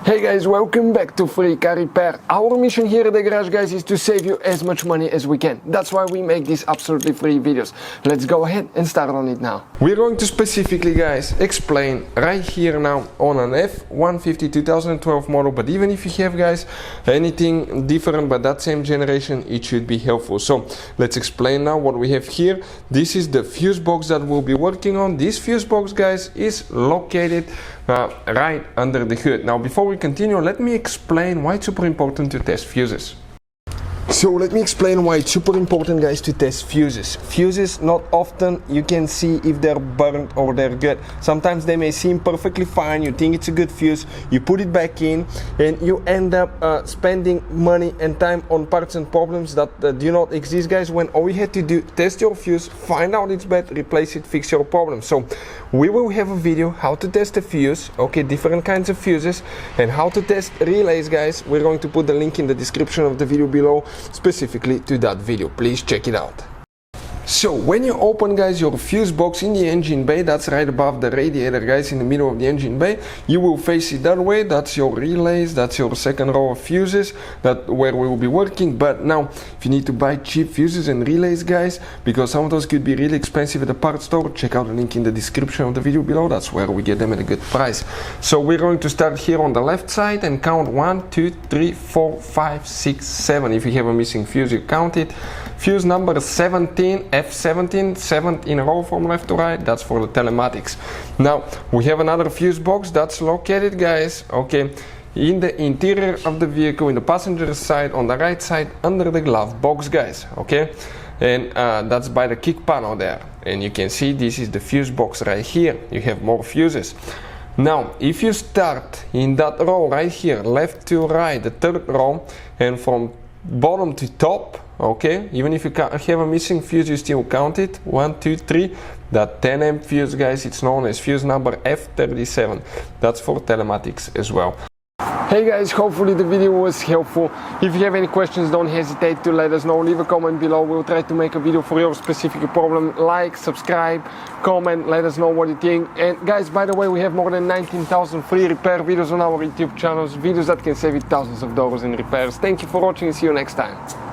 Hey guys, welcome back to Free Car Repair. Our mission here at the garage, guys, is to save you as much money as we can. That's why we make these absolutely free videos. Let's go ahead and start on it now. We're going to specifically, guys, explain right here now on an F-150 2012 model, but even if you have, guys, anything different but that same generation, it should be helpful. So let's explain now what we have here. This is the fuse box that we'll be working on. This fuse box, guys, is located right under the hood. Now before we continue, let me explain why it's super important to test fuses. So let me explain why it's super important, guys, to test fuses. Fuses, not often you can see if they're burnt or they're good. Sometimes they may seem perfectly fine, you think it's a good fuse, you put it back in and you end up spending money and time on parts and problems that do not exist, guys, when all you had to do, test your fuse, find out it's bad, replace it, fix your problem. So we will have a video how to test a fuse, okay, different kinds of fuses, and how to test relays, guys. We're going to put the link in the description of the video below specifically to that video. Please check it out. So when you open, guys, your fuse box in the engine bay, that's right above the radiator, guys, in the middle of the engine bay, you will face it that way. That's your relays, that's your second row of fuses, that where we will be working. But now if you need to buy cheap fuses and relays, guys, because some of those could be really expensive at the parts store, check out the link in the description of the video below. That's where we get them at a good price. So we're going to start here on the left side and count 1, 2, 3, 4, 5, 6, 7. If you have a missing fuse, you count it. Fuse number 17, F17, 7th in a row from left to right, that's for the telematics. Now we have another fuse box that's located, guys, okay, in the interior of the vehicle, in the passenger side, on the right side, under the glove box, guys, okay, and that's by the kick panel there. And you can see this is the fuse box right here. You have more fuses. Now if you start in that row right here, left to right, the third row, and from bottom to top, okay, even if you have a missing fuse, you still count it. 1, 2, 3. That 10 amp fuse, guys, it's known as fuse number F37. That's for telematics as well. Hey guys, hopefully the video was helpful. If you have any questions, don't hesitate to let us know. Leave a comment below. We'll try to make a video for your specific problem. Like, subscribe, comment, let us know what you think. And guys, by the way, we have more than 19,000 free repair videos on our YouTube channels, videos that can save you thousands of dollars in repairs. Thank you for watching and see you next time.